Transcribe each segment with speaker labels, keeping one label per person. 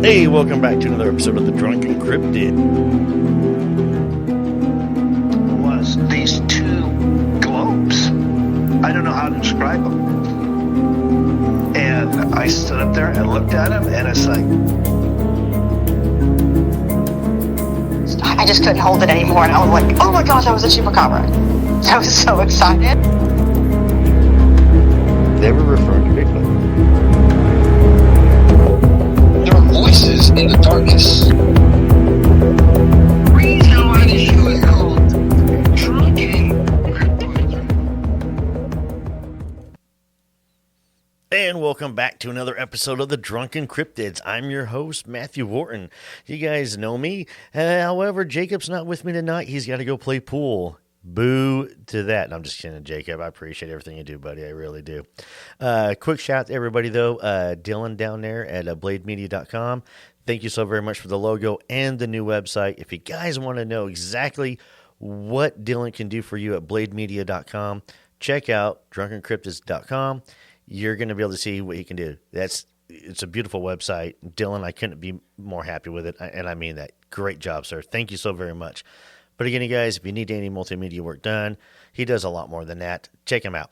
Speaker 1: Hey, welcome back to another episode of The Drunken Cryptid.
Speaker 2: Was these two globes. I don't know how to describe them. And I stood up there and looked at them, and it's like...
Speaker 3: I just couldn't hold it anymore, and I was like, oh my gosh, I was a chupacabra. I was so excited.
Speaker 1: They were referring to Bigfoot.
Speaker 4: There are voices in the darkness.
Speaker 2: Reason why the show is called Drunken Cryptid.
Speaker 1: And welcome back to another episode of The Drunken Cryptids. I'm your host, Matthew Wharton. You guys know me. However, Jacob's not with me tonight. He's got to go play pool. Boo to that. No, I'm just kidding, Jacob. I appreciate everything you do, buddy. I really do. Quick shout out to everybody, though. Dylan down there at blademedia.com. Thank you so very much for the logo and the new website. If you guys want to know exactly what Dylan can do for you at blademedia.com, check out drunkencryptids.com. You're going to be able to see what he can do. It's a beautiful website. Dylan, I couldn't be more happy with it, and I mean that. Great job, sir. Thank you so very much. But again, you guys, if you need any multimedia work done, he does a lot more than that. Check him out,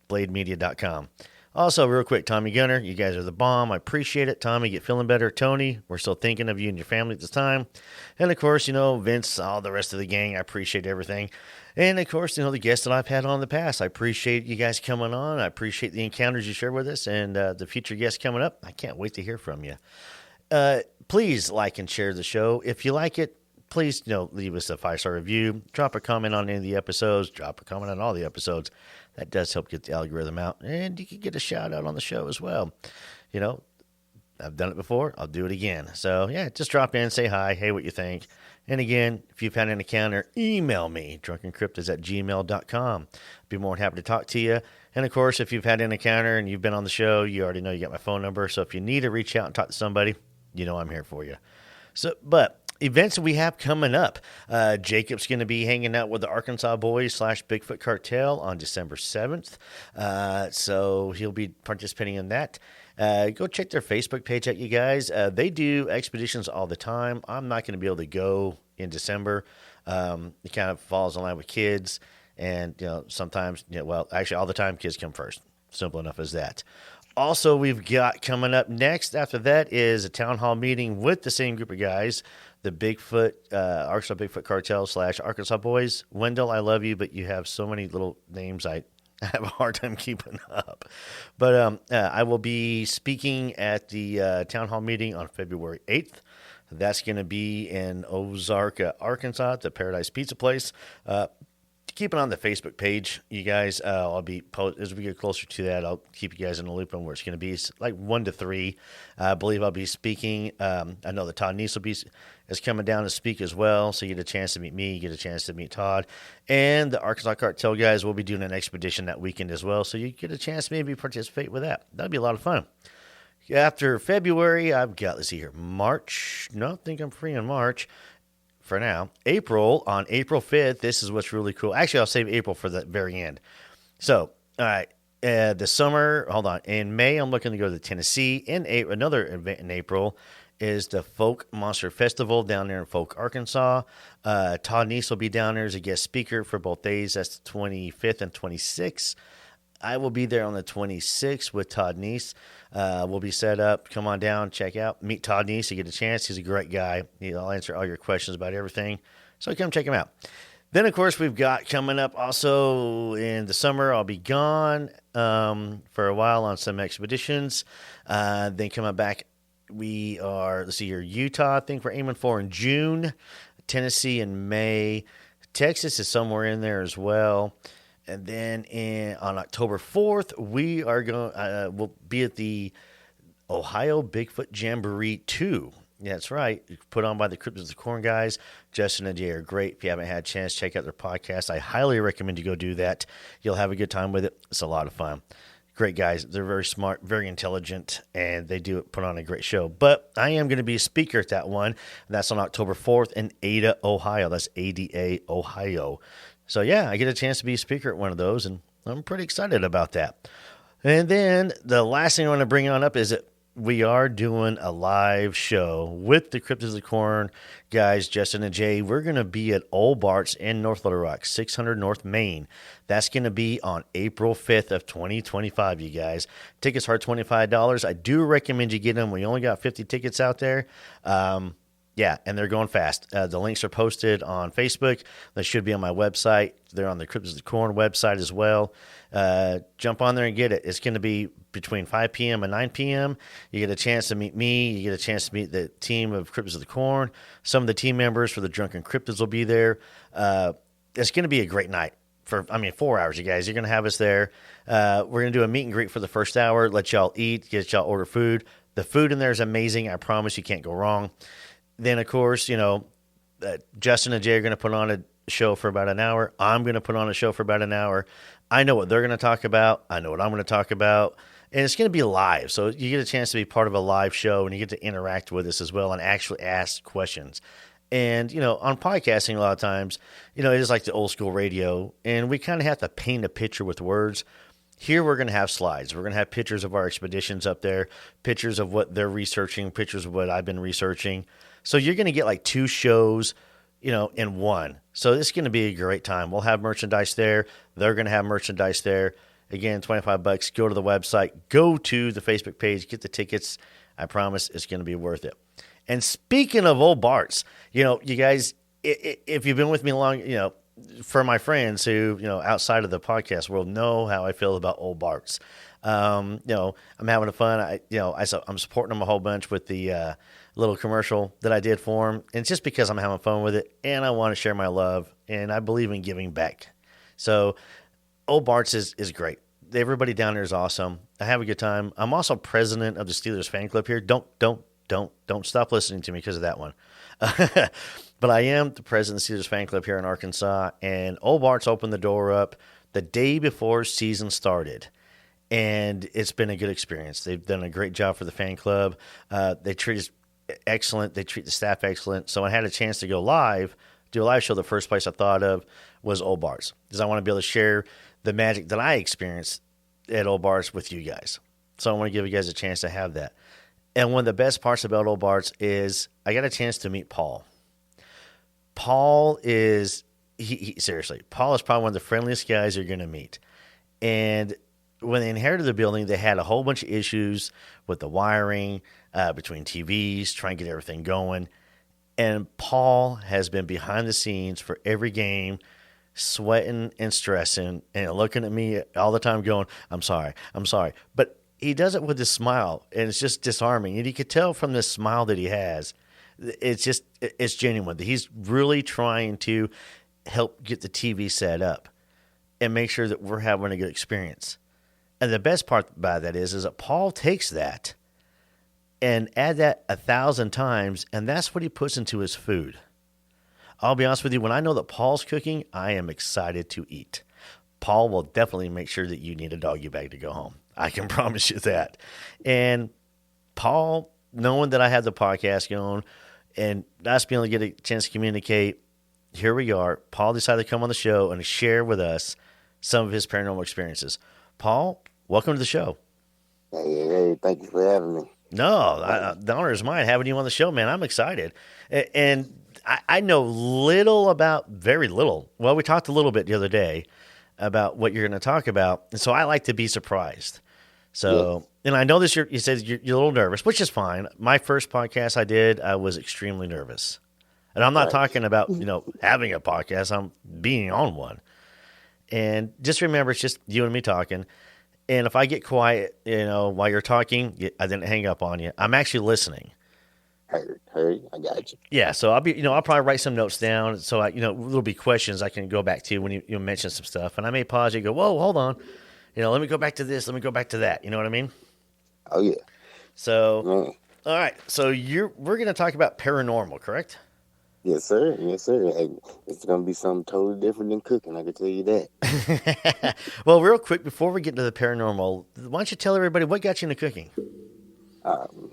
Speaker 1: blademedia.com. Also, real quick, Tommy Gunner, you guys are the bomb. I appreciate it. Tommy, get feeling better. Tony, we're still thinking of you and your family at this time. And, of course, Vince, all the rest of the gang, I appreciate everything. And, of course, the guests that I've had on in the past. I appreciate you guys coming on. I appreciate the encounters you share with us and the future guests coming up. I can't wait to hear from you. Please like and share the show. If you like it, please, leave us a 5-star review. Drop a comment on any of the episodes. Drop a comment on all the episodes. That does help get the algorithm out. And you can get a shout out on the show as well. I've done it before. I'll do it again. So, yeah, just drop in, say hi, hey, what you think. And again, if you've had an encounter, email me, drunkencryptids@gmail.com. Be more than happy to talk to you. And, of course, if you've had an encounter and you've been on the show, you already know you got my phone number. So if you need to reach out and talk to somebody, I'm here for you. But events we have coming up. Jacob's going to be hanging out with the Arkansas Boys / Bigfoot Cartel on December 7th. So he'll be participating in that. Go check their Facebook page out, you guys. They do expeditions all the time. I'm not going to be able to go in December. It kind of falls in line with kids. And, sometimes, actually all the time kids come first. Simple enough as that. Also, we've got coming up next after that is a town hall meeting with the same group of guys, the Bigfoot, Arkansas Bigfoot Cartel / Arkansas Boys. Wendell, I love you, but you have so many little names I have a hard time keeping up. But I will be speaking at the town hall meeting on February 8th. That's going to be in Ozark, Arkansas, at the Paradise Pizza Place. Keep it on the Facebook page, you guys. I'll be as we get closer to that, I'll keep you guys in the loop on where it's going to be. It's like 1 to 3. I believe I'll be speaking. I know that Todd Neese is coming down to speak as well, so you get a chance to meet me, you get a chance to meet Todd, and the Arkansas Cartel guys will be doing an expedition that weekend as well, so you get a chance to maybe participate with that. That'd be a lot of fun. After February, I've got, let's see here, March. No, I think I'm free in March. For now, on April 5th, this is what's really cool. Actually, I'll save April for the very end. So, all right, the summer, hold on. In May, I'm looking to go to Tennessee. In April, another event in April is the Folk Monster Festival down there in Folk, Arkansas. Todd Neese will be down there as a guest speaker for both days. That's the 25th and 26th. I will be there on the 26th with Todd Neese. We'll be set up. Come on down, check out. Meet Todd Neese. You get a chance. He's a great guy. I'll answer all your questions about everything. So come check him out. Then, of course, we've got coming up also in the summer. I'll be gone for a while on some expeditions. Then coming back, we are, let's see here, Utah, I think we're aiming for in June. Tennessee in May. Texas is somewhere in there as well. And then on October 4th, we are we'll be at the Ohio Bigfoot Jamboree 2. Yeah, that's right. Put on by the Cryptids of the Corn guys. Justin and Jay are great. If you haven't had a chance, check out their podcast. I highly recommend you go do that. You'll have a good time with it. It's a lot of fun. Great guys. They're very smart, very intelligent, and they put on a great show. But I am going to be a speaker at that one. That's on October 4th in Ada, Ohio. That's ADA, Ohio. So, yeah, I get a chance to be a speaker at one of those, and I'm pretty excited about that. And then the last thing I want to bring on up is that we are doing a live show with the Cryptids of the Corn guys, Justin and Jay. We're going to be at Ol Barts in North Little Rock, 600 North Main. That's going to be on April 5th of 2025, you guys. Tickets are $25. I do recommend you get them. We only got 50 tickets out there. Yeah, and they're going fast. The links are posted on Facebook. They should be on my website. They're on the Cryptids of the Corn website as well. Jump on there and get it. It's going to be between 5 p.m. and 9 p.m. You get a chance to meet me. You get a chance to meet the team of Cryptids of the Corn. Some of the team members for the Drunken Cryptids will be there. It's going to be a great night. 4 hours, you guys. You're going to have us there. We're going to do a meet and greet for the first hour, let y'all eat, get y'all order food. The food in there is amazing. I promise you can't go wrong. Then, of course, Justin and Jay are going to put on a show for about an hour. I'm going to put on a show for about an hour. I know what they're going to talk about. I know what I'm going to talk about. And it's going to be live. So you get a chance to be part of a live show, and you get to interact with us as well and actually ask questions. And, on podcasting, a lot of times, it is like the old school radio, and we kind of have to paint a picture with words. Here we're going to have slides. We're going to have pictures of our expeditions up there, pictures of what they're researching, pictures of what I've been researching. So you're going to get like two shows, in one. So it's going to be a great time. We'll have merchandise there. They're going to have merchandise there. Again, $25. Go to the website. Go to the Facebook page. Get the tickets. I promise it's going to be worth it. And speaking of Ol Barts, you guys, if you've been with me long, for my friends who, outside of the podcast world know how I feel about Ol Barts. I'm having fun. I'm supporting them a whole bunch with the little commercial that I did for them. And it's just because I'm having fun with it and I want to share my love and I believe in giving back. So Ol Barts is great. Everybody down there is awesome. I have a good time. I'm also president of the Steelers fan club here. Don't stop listening to me because of that one. But I am the president of the Steelers fan club here in Arkansas, and Ol Barts opened the door up the day before season started. And it's been a good experience. They've done a great job for the fan club. They treat us excellent. They treat the staff excellent. So I had a chance to go live, do a live show. The first place I thought of was Ol Barts, because I want to be able to share the magic that I experienced at Ol Barts with you guys. So I want to give you guys a chance to have that. And one of the best parts about Ol Barts is I got a chance to meet Paul. Paul is, seriously, Paul is probably one of the friendliest guys you're going to meet. And when they inherited the building, they had a whole bunch of issues with the wiring between TVs, trying to get everything going. And Paul has been behind the scenes for every game, sweating and stressing and looking at me all the time going, I'm sorry. But he does it with a smile, and it's just disarming. And you could tell from the smile that he has, it's genuine. He's really trying to help get the TV set up and make sure that we're having a good experience. And the best part about that is that Paul takes that and add that 1,000 times, and that's what he puts into his food. I'll be honest with you, when I know that Paul's cooking, I am excited to eat. Paul will definitely make sure that you need a doggy bag to go home. I can promise you that. And Paul, knowing that I had the podcast going and us being able to get a chance to communicate, here we are. Paul decided to come on the show and share with us some of his paranormal experiences. Paul, welcome to the show.
Speaker 5: Hey, thank you for having me.
Speaker 1: No, the honor is mine having you on the show, man. I'm excited. And I know very little. Well, we talked a little bit the other day about what you're going to talk about. And so I like to be surprised. So, yes. And I know this, you said you're a little nervous, which is fine. My first podcast I did, I was extremely nervous. And I'm not talking about, having a podcast. I'm being on one. And just remember, it's just you and me talking. And if I get quiet, while you're talking, I didn't hang up on you. I'm actually listening.
Speaker 5: Heard, I got you.
Speaker 1: Yeah, so I'll probably write some notes down. So there'll be questions I can go back to when you mention some stuff, and I may pause you, and go, whoa, hold on, let me go back to this, let me go back to that. You know what I mean?
Speaker 5: Oh yeah.
Speaker 1: So, all right. So we're going to talk about paranormal, correct?
Speaker 5: Yes, sir. Yes, sir. Hey, it's going to be something totally different than cooking. I can tell you that.
Speaker 1: Well, real quick before we get into the paranormal, why don't you tell everybody what got you into cooking?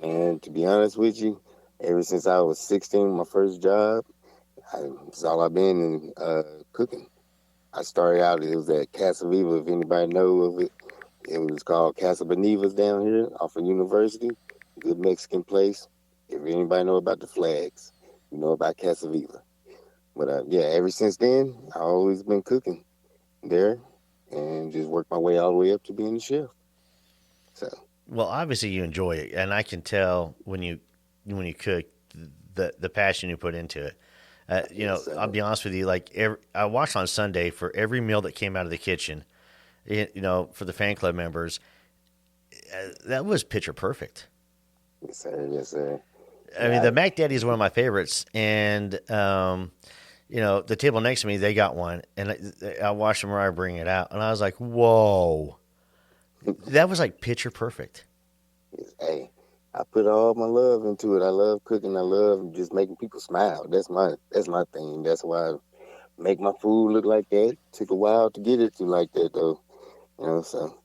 Speaker 5: Man, to be honest with you, ever since I was 16, my first job, it's all I've been in cooking. I started out, it was at Casa Viva, if anybody know of it. It was called Casa Benevas down here off of University. good Mexican place. If anybody know about the flags, you know about Casa Viva. But yeah, ever since then, I've always been cooking there and just worked my way all the way up to being a chef. So
Speaker 1: Well, obviously you enjoy it, and I can tell when you cook the passion you put into it.
Speaker 5: yes,
Speaker 1: I'll be honest with you. I watched on Sunday for every meal that came out of the kitchen. For the fan club members, that was picture perfect.
Speaker 5: yes, sir, yes, sir.
Speaker 1: I mean, the Mac Daddy is one of my favorites, and the table next to me, they got one, and I watched Mariah bring it out, and I was like, "Whoa, that was like picture perfect."
Speaker 5: Hey, I put all my love into it. I love cooking. I love just making people smile. That's my thing. That's why I make my food look like that. Took a while to get it to like that though. So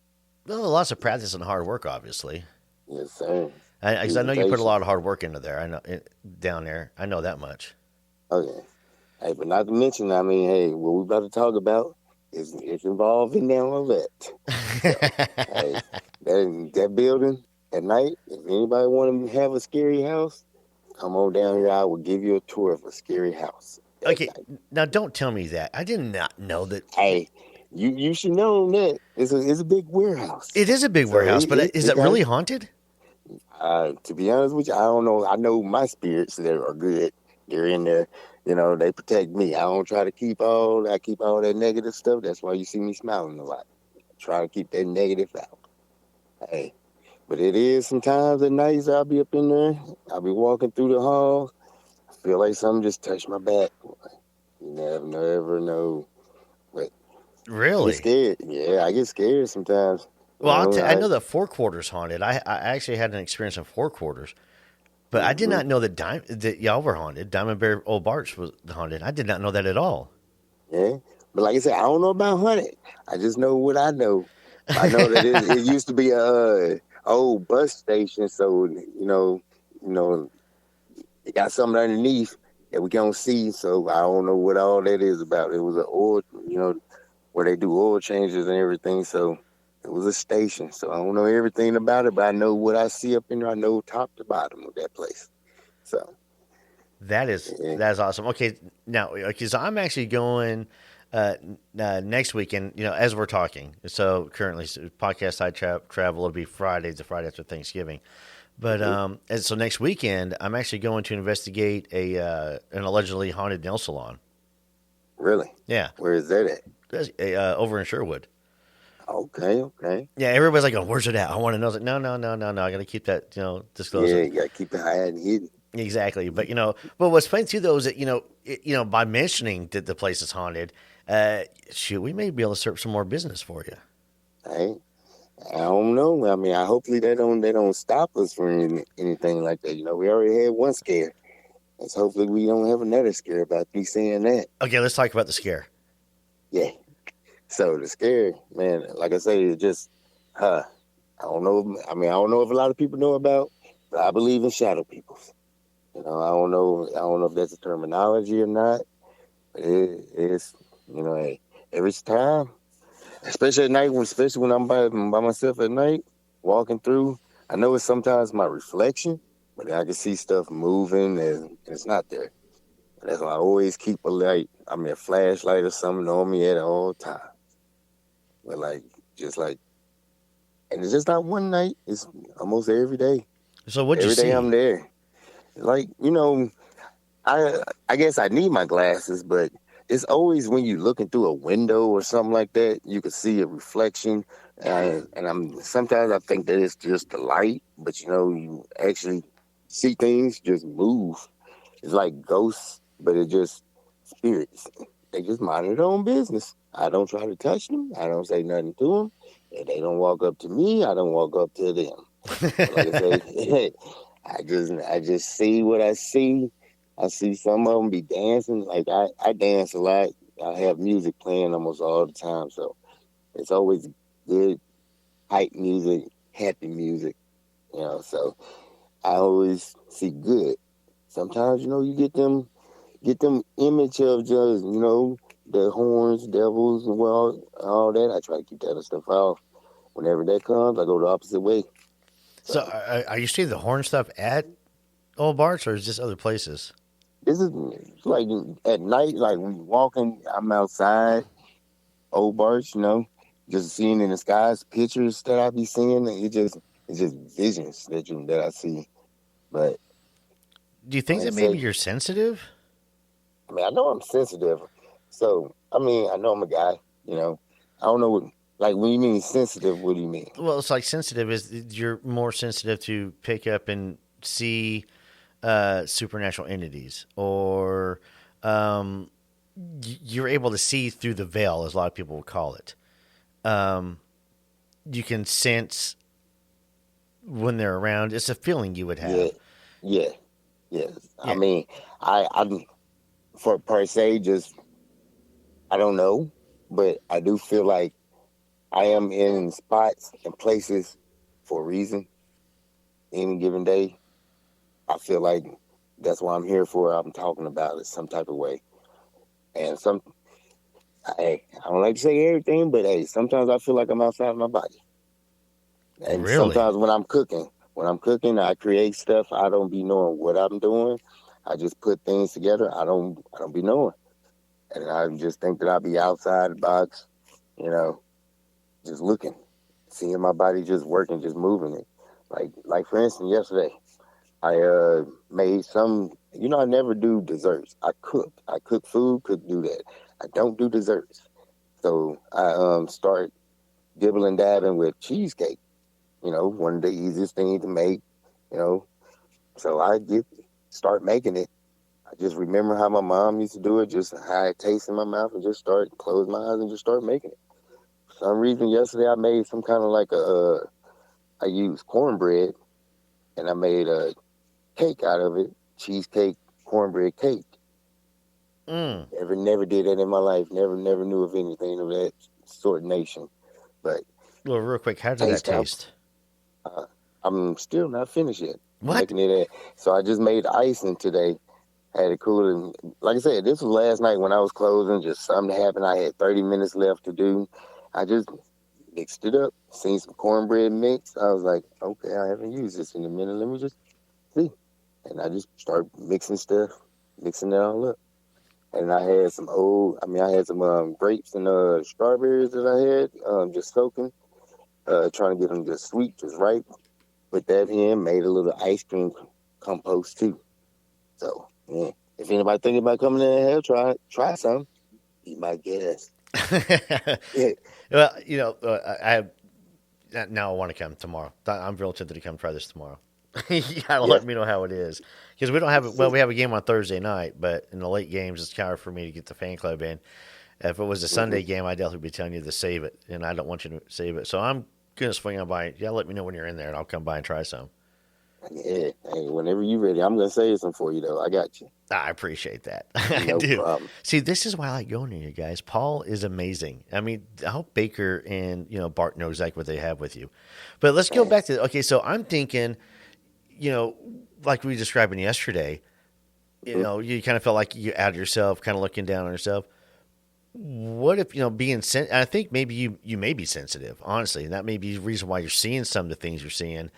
Speaker 1: Well, lots of practice and hard work, obviously.
Speaker 5: yes, sir.
Speaker 1: 'Cause I know you put a
Speaker 5: Presentation.
Speaker 1: lot of hard work into there. I know down there. I know that much.
Speaker 5: Oh yeah. Hey, but not to mention, I mean, hey, what we about to talk about is it's involved in all that. So, hey, that building at night, if anybody want to have a scary house, come on down here. I will give you a tour of a scary house.
Speaker 1: Okay,
Speaker 5: Night.
Speaker 1: now don't tell me that. I did not know that.
Speaker 5: Hey, you should know that it's a big warehouse.
Speaker 1: It is a big
Speaker 5: So
Speaker 1: warehouse, but is it really haunted?
Speaker 5: To be honest with you, I don't know. I know my spirits that are good. They're in there. They protect me. I keep all that negative stuff. That's why you see me smiling a lot. I try to keep that negative out. Hey, but it is sometimes at nights I'll be up in there. I'll be walking through the hall. I feel like something just touched my back. You never know. But I get
Speaker 1: Really?
Speaker 5: scared. Yeah, I get scared sometimes.
Speaker 1: Well, I know that Four Quarters haunted. I actually had an experience in Four Quarters, but I did not know that y'all were haunted. Diamond Bear Old Barts was haunted. I did not know that at all.
Speaker 5: Yeah, but like I said, I don't know about hunting. I just know what I know. I know that it used to be a old bus station, so it got something underneath that we can't see. So I don't know what all that is about. It was an oil, where they do oil changes and everything. So it was a station. So I don't know everything about it, but I know what I see up in there. I know top to bottom of that place. So
Speaker 1: That is
Speaker 5: yeah.
Speaker 1: awesome. Okay, now because I'm actually going next weekend. As we're talking, so currently podcast side travel will be Friday, the Friday after Thanksgiving. But and so next weekend, I'm actually going to investigate an allegedly haunted nail salon.
Speaker 5: Really?
Speaker 1: Yeah,
Speaker 5: Where is that at?
Speaker 1: that's, over in Sherwood.
Speaker 5: Okay.
Speaker 1: Yeah, everybody's like, "Oh, where's it at?" I want to know. I was like, no. I got to keep that, disclosed.
Speaker 5: Yeah, you gotta keep it high and hidden.
Speaker 1: Exactly. But but what's funny too, though, is that by mentioning that the place is haunted, shoot, we may be able to serve some more business for you.
Speaker 5: Hey, I don't know. I mean, hopefully they don't stop us from anything like that. We already had one scare. Let's hopefully we don't have another scare about me saying that.
Speaker 1: Okay, let's talk about the scare.
Speaker 5: Yeah. So the scare, man, like I say, it's just, I don't know. I mean, I don't know if a lot of people know about, but I believe in shadow people. I don't know. I don't know if that's a terminology or not. But it's, hey, every time, especially at night, especially when I'm by myself at night, walking through. I know it's sometimes my reflection, but I can see stuff moving and it's not there. That's why I always keep a flashlight or something on me at all times. But and it's just not one night. It's almost every day.
Speaker 1: So what'd you
Speaker 5: Every day
Speaker 1: see?
Speaker 5: I'm there. Like, I guess I need my glasses, but it's always when you're looking through a window or something like that, you can see a reflection. And sometimes I think that it's just the light, but you actually see things just move. It's like ghosts, but it just spirits. They just mind their own business. I don't try to touch them. I don't say nothing to them. If they don't walk up to me, I don't walk up to them. Like I say, I just see what I see. I see some of them be dancing. Like I dance a lot. I have music playing almost all the time, so it's always good, hype music, happy music. So I always see good. Sometimes you get them image of just the horns, devils, and all that. I try to keep that stuff off. Whenever that comes, I go the opposite way.
Speaker 1: So are you seeing the horn stuff at Old Barts, or is this other places?
Speaker 5: This is like at night, like when you walking, I'm outside, Old Barts, just seeing in the skies pictures that I be seeing. It's just visions that I see. But
Speaker 1: Do you think
Speaker 5: like I
Speaker 1: that maybe
Speaker 5: say,
Speaker 1: you're sensitive?
Speaker 5: I mean, I know I'm sensitive. So I mean, I know I'm a guy. I don't know what like when you mean sensitive. What do you mean?
Speaker 1: Well, it's like sensitive is you're more sensitive to pick up and see supernatural entities, or um, you're able to see through the veil, as a lot of people will call it. Um, you can sense when they're around. It's a feeling you would
Speaker 5: Yeah,
Speaker 1: have.
Speaker 5: yeah, yeah. I
Speaker 1: Yeah.
Speaker 5: mean, I'm for per se just I don't know, but I do feel like I am in spots and places for a reason. Any given day, I feel like that's what I'm here for. I'm talking about it some type of way, and hey, I don't like to say everything, but hey, sometimes I feel like I'm outside my body. And
Speaker 1: Really?
Speaker 5: sometimes when I'm cooking, I create stuff. I don't be knowing what I'm doing. I just put things together. I don't be knowing, and I just think that I'll be outside the box, you know, just looking, seeing my body just working, just moving it. Like for instance, yesterday I made some. I never do desserts. I cook. I cook food. Could do that. I don't do desserts. So I start dibbling dabbing with cheesecake. One of the easiest things to make. You know, so start making it. I just remember how my mom used to do it. Just how it tastes in my mouth, and just start close my eyes and just start making it. For some reason, yesterday I made some kind of like I used cornbread and I made a cake out of it, cheesecake cornbread cake.
Speaker 1: Mm.
Speaker 5: Never did that in my life. Never knew of anything of that sort of nation. But
Speaker 1: Well, real quick, how did that
Speaker 5: taste,
Speaker 1: taste?
Speaker 5: uh, I'm still not finished yet.
Speaker 1: What?
Speaker 5: Making it. So I just made icing today. Had it cool, and like I said, this was last night when I was closing. Just something happened. I had 30 minutes left to do. I just mixed it up. Seen some cornbread mix. I was like, okay, I haven't used this in a minute. Let me just see. And I just started mixing stuff, mixing it all up. And I had some grapes and strawberries that I had just soaking, trying to get them just sweet, just right. Put that in, made a little ice cream compost too. So, yeah, if anybody thinking about coming in here, try some. Be my guest. Yeah,
Speaker 1: Well, now I want to come tomorrow. I'm real tempted to come try this tomorrow. You gotta
Speaker 5: yeah.
Speaker 1: let me know how it is, because we don't have it. Well, we have a game on Thursday night, but in the late games, it's hard for me to get the fan club in. If it was a
Speaker 5: Mm-hmm.
Speaker 1: Sunday game, I'd definitely be telling you to save it, and I don't want you to save it. So I'm gonna swing on by. Yeah, let me know when you're in there, and I'll come by and try some.
Speaker 5: Yeah. Hey, whenever you ready, I'm gonna save some for you though. I got you.
Speaker 1: I appreciate that. I
Speaker 5: No
Speaker 1: do.
Speaker 5: problem.
Speaker 1: See, this is why I like going to you guys. Paul is amazing. I mean, I hope Baker and Bart know exactly what they have with you. But let's go
Speaker 5: Man.
Speaker 1: back to okay. So I'm thinking, like we described yesterday.
Speaker 5: Mm-hmm.
Speaker 1: You kind of felt like you out yourself, kind of looking down on yourself. What if being I think maybe you may be sensitive, honestly, and that may be the reason why you're seeing some of the things you're seeing.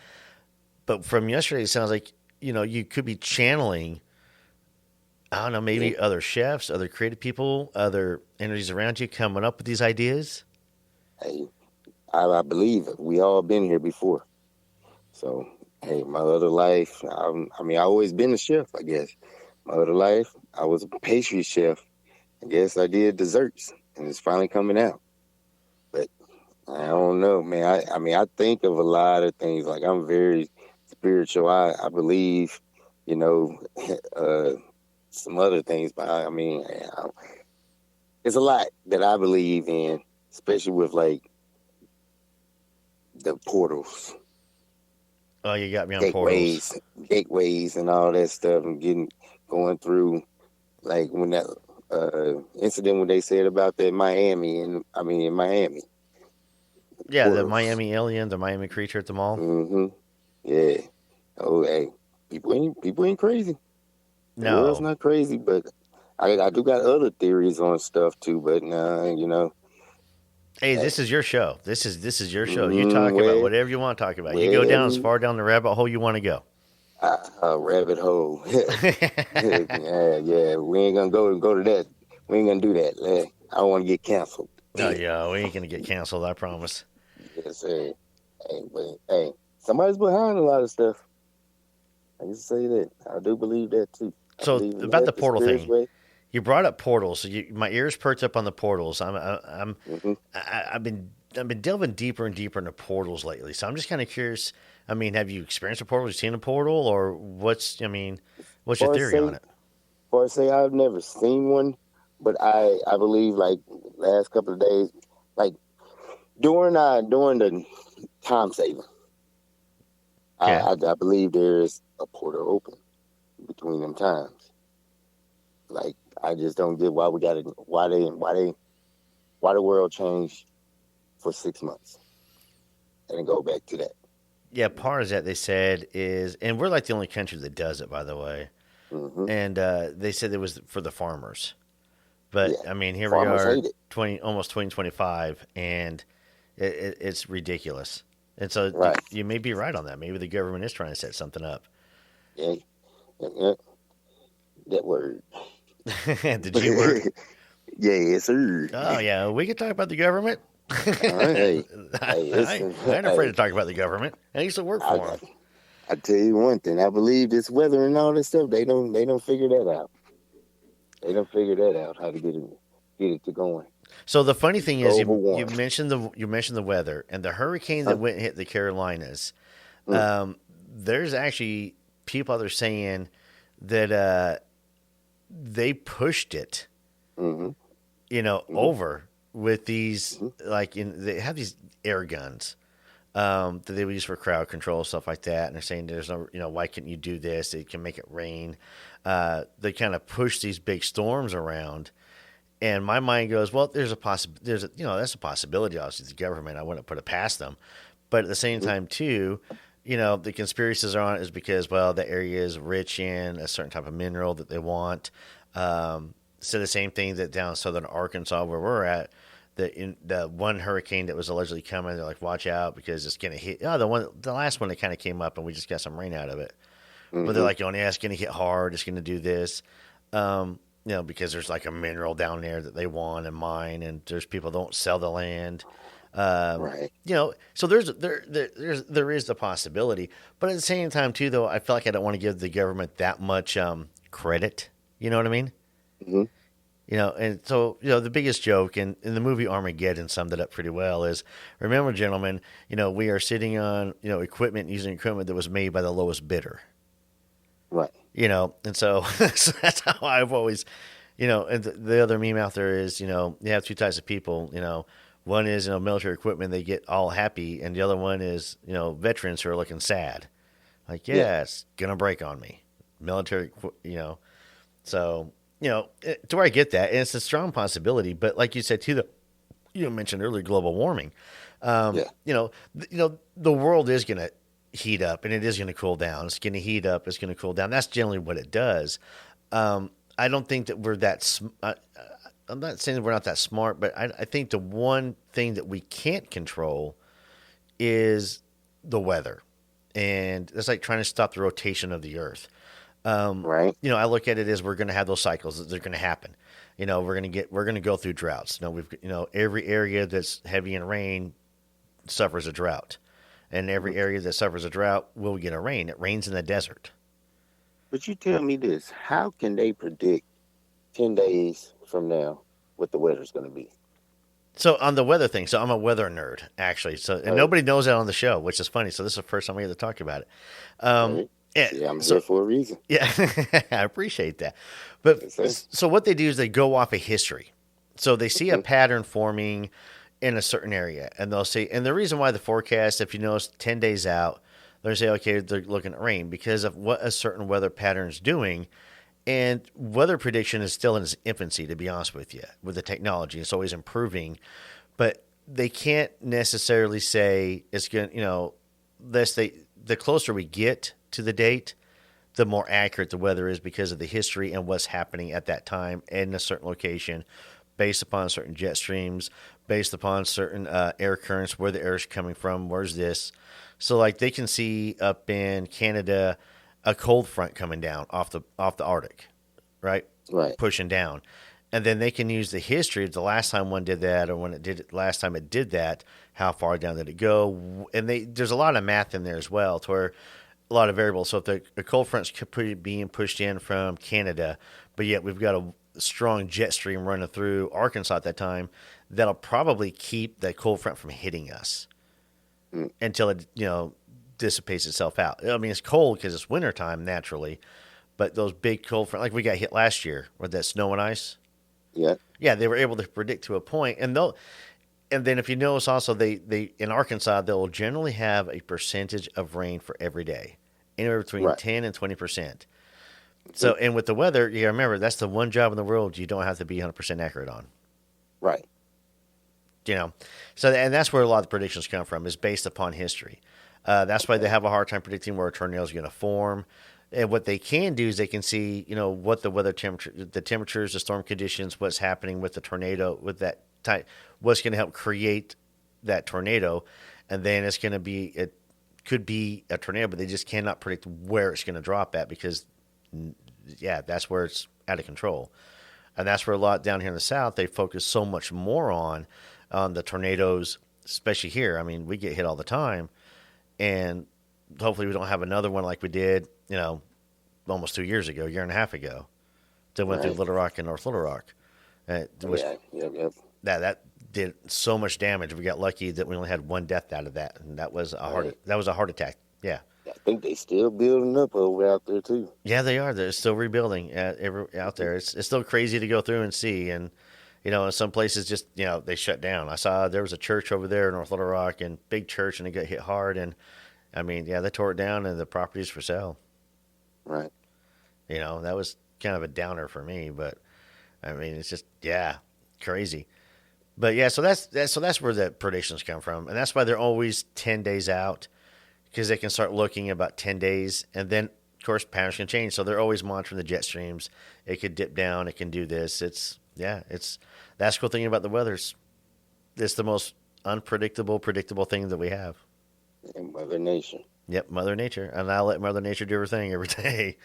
Speaker 1: But from yesterday, it sounds like you could be channeling. I don't know,
Speaker 5: Yeah.
Speaker 1: maybe other chefs, other creative people, other energies around you coming up with these ideas.
Speaker 5: Hey, I believe it. We all been here before. So, hey, my other life, I always been a chef, I guess. My other life, I was a pastry chef. I guess I did desserts, and it's finally coming out. But I don't know, man. I think of a lot of things. Like I'm very spiritual. I believe, you know, uh, some other things, but it's a lot that I believe in, especially with like the portals,
Speaker 1: Oh, you got me on portals.
Speaker 5: gateways, gateways, and all that stuff, and going through like when that incident when they said about that Miami, and in Miami
Speaker 1: Yeah, the
Speaker 5: portals.
Speaker 1: Miami alien, the Miami creature at the mall.
Speaker 5: Hmm. Yeah. Oh, hey, people ain't crazy. The world's
Speaker 1: No,
Speaker 5: not crazy, but I do got other theories on stuff too. But nah,
Speaker 1: Hey, this is your show. This is your show. You talk about
Speaker 5: Well,
Speaker 1: whatever you want to talk about. You go down as
Speaker 5: well,
Speaker 1: far down the rabbit hole you want to go.
Speaker 5: rabbit hole. Yeah. We ain't gonna go to that. We ain't gonna do that. I don't want to get canceled.
Speaker 1: Oh yeah, we ain't gonna get canceled. I promise.
Speaker 5: Yes, sir. Hey, somebody's behind a lot of stuff. I can say that. I do believe that too. I
Speaker 1: So
Speaker 5: believe in
Speaker 1: about the
Speaker 5: that,
Speaker 1: portal
Speaker 5: spirit's
Speaker 1: thing,
Speaker 5: way.
Speaker 1: you brought up portals. So my ears perked up on the portals.
Speaker 5: Hmm.
Speaker 1: I've been delving deeper and deeper into portals lately. So I'm just kind of curious. I mean, have you experienced a portal? Have you seen a portal, or what's? I mean, what's your
Speaker 5: Or
Speaker 1: theory on
Speaker 5: say,
Speaker 1: it?
Speaker 5: or say, I've never seen one, but I believe like last couple of days, like during the time saving,
Speaker 1: Okay.
Speaker 5: I believe there is a portal open between them times. Like I just don't get why the world changed for 6 months and go back to that.
Speaker 1: Yeah, part of that they said is, and we're like the only country that does it, by the way.
Speaker 5: Hmm.
Speaker 1: And they said it was for the farmers. But
Speaker 5: Yeah,
Speaker 1: I mean, here we
Speaker 5: farmers
Speaker 1: are,
Speaker 5: hate it.
Speaker 1: almost 2025, and it's ridiculous. And so
Speaker 5: Right?
Speaker 1: you may be right on that. Maybe the government is trying to set something up.
Speaker 5: Yeah, yeah, that word.
Speaker 1: The G word.
Speaker 5: Yes, sir.
Speaker 1: Oh yeah, we could talk about the government.
Speaker 5: All right, hey,
Speaker 1: I,
Speaker 5: it's,
Speaker 1: I ain't afraid to
Speaker 5: hey,
Speaker 1: talk about the government. I used to work for
Speaker 5: I,
Speaker 1: them.
Speaker 5: I tell you one thing. I believe this weather and all this stuff. They don't figure that out. They don't figure that out how to get it to going.
Speaker 1: So the funny thing is,
Speaker 5: Global
Speaker 1: you
Speaker 5: warming.
Speaker 1: mentioned the weather and the hurricane that
Speaker 5: Huh?
Speaker 1: went and hit the Carolinas.
Speaker 5: Mm,
Speaker 1: There's actually people out there saying that they pushed it,
Speaker 5: mm-hmm, mm-hmm,
Speaker 1: over with these
Speaker 5: mm-hmm,
Speaker 1: they have these air guns that they would use for crowd control stuff like that, and they're saying there's no why can't you do this? It can make it rain. They kind of push these big storms around, and my mind goes, well, that's a possibility. Obviously, the government, I wouldn't put it past them, but at the same
Speaker 5: mm-hmm.
Speaker 1: time too. The conspiracies are on it is because, well, the area is rich in a certain type of mineral that they want. So the same thing that down in southern Arkansas where we're at, the one hurricane that was allegedly coming, they're like, watch out because it's gonna hit. Oh, the last one that kind of came up and we just got some rain out of it. But they're
Speaker 5: Mm-hmm.
Speaker 1: like, oh yeah, it's gonna hit hard. It's gonna do this. Because there's like a mineral down there that they want and mine, and there's people that don't sell the land.
Speaker 5: Right.
Speaker 1: So there is the possibility, but at the same time too, though, I feel like I don't want to give the government that much credit. You know what I mean?
Speaker 5: Mm-hmm.
Speaker 1: And so the biggest joke in the movie Armageddon summed it up pretty well is, remember, gentlemen, we are sitting on using equipment that was made by the lowest bidder.
Speaker 5: Right.
Speaker 1: And so, so that's how I've always, and the other meme out there is, you have two types of people. One is, military equipment, they get all happy, and the other one is, veterans who are looking sad. Like,
Speaker 5: Yeah.
Speaker 1: yeah, it's going to break on me. Military, So, to where I get that, and it's a strong possibility, but like you said, too, you mentioned earlier, global warming.
Speaker 5: Yeah.
Speaker 1: The world is going to heat up and it is going to cool down. It's going to heat up. It's going to cool down. That's generally what it does. I don't think that we're I'm not saying that we're not that smart, but I think the one thing that we can't control is the weather. And it's like trying to stop the rotation of the earth.
Speaker 5: Right.
Speaker 1: I look at it as we're going to have those cycles that they're going to happen. We're going to go through droughts. Every area that's heavy in rain suffers a drought, and every area that suffers a drought will get a rain. It rains in the desert.
Speaker 5: But you tell me this: how can they predict 10 days from now what the weather's going to be?
Speaker 1: So on the weather thing, so I'm a weather nerd actually. So and
Speaker 5: Right.
Speaker 1: nobody knows that on the show, which is funny. So this is the first time we get to talk about it.
Speaker 5: Right.
Speaker 1: Yeah,
Speaker 5: See, I'm
Speaker 1: so
Speaker 5: here for a reason.
Speaker 1: yeah, I appreciate that. But
Speaker 5: Yes, sir.
Speaker 1: so what they do is they go off of history. So they see a
Speaker 5: Mhm.
Speaker 1: pattern forming in a certain area, and they'll say, and the reason why the forecast, if you notice, 10 days out, they'll say, okay, they're looking at rain because of what a certain weather pattern is doing. And weather prediction is still in its infancy, to be honest with you, with the technology. It's always improving. But they can't necessarily say it's going to, the closer we get to the date, the more accurate the weather is because of the history and what's happening at that time in a certain location based upon certain jet streams, based upon certain air currents, where the air is coming from, where's this. So like they can see up in Canada a cold front coming down off the Arctic, right?
Speaker 5: Right.
Speaker 1: Pushing down. And then they can use the history of the last time one did that, or when it did it last time it did that, how far down did it go? And there's a lot of math in there as well, to where a lot of variables. So if the cold front's being pushed in from Canada, but yet we've got a strong jet stream running through Arkansas at that time, that'll probably keep that cold front from hitting us until it dissipates itself out. I mean, it's cold because it's wintertime naturally, but those big cold front, like we got hit last year with that snow and ice.
Speaker 5: Yeah.
Speaker 1: Yeah, they were able to predict to a point, and then if you notice also, they in Arkansas they'll generally have a percentage of rain for every day, anywhere between 10 and 20%. So, and with the weather, you remember that's the one job in the world you don't have to be 100% accurate on.
Speaker 5: Right.
Speaker 1: So and that's where a lot of the predictions come from, is based upon history. That's why they have a hard time predicting where a tornado is going to form. And what they can do is they can see, what the weather temperature, the temperatures, the storm conditions, what's happening with the tornado, with that type, what's going to help create that tornado. And then it could be a tornado, but they just cannot predict where it's going to drop at because, that's where it's out of control. And that's where a lot down here in the South, they focus so much more on the tornadoes, especially here. I mean, we get hit all the time. And hopefully we don't have another one like we did, almost 2 years ago, a year and a half ago, that went through Little Rock and North Little Rock. That did so much damage. We got lucky that we only had one death out of that, and that was a heart attack. Yeah.
Speaker 5: I think they still building up over out there too.
Speaker 1: Yeah, they are. They're still rebuilding out there. It's still crazy to go through and see, and in some places just they shut down. I saw there was a church over there in North Little Rock, and big church, and it got hit hard, and I mean, they tore it down, and the property's for sale.
Speaker 5: Right.
Speaker 1: That was kind of a downer for me, but I mean, it's just crazy. But so that's where the predictions come from, and that's why they're always 10 days out, because they can start looking about 10 days, and then of course patterns can change. So they're always monitoring the jet streams. It could dip down. It can do this. That's the cool thing about the weather. It's the most predictable thing that we have.
Speaker 5: And Mother Nature.
Speaker 1: Yep, Mother Nature. And I'll let Mother Nature do her thing every day.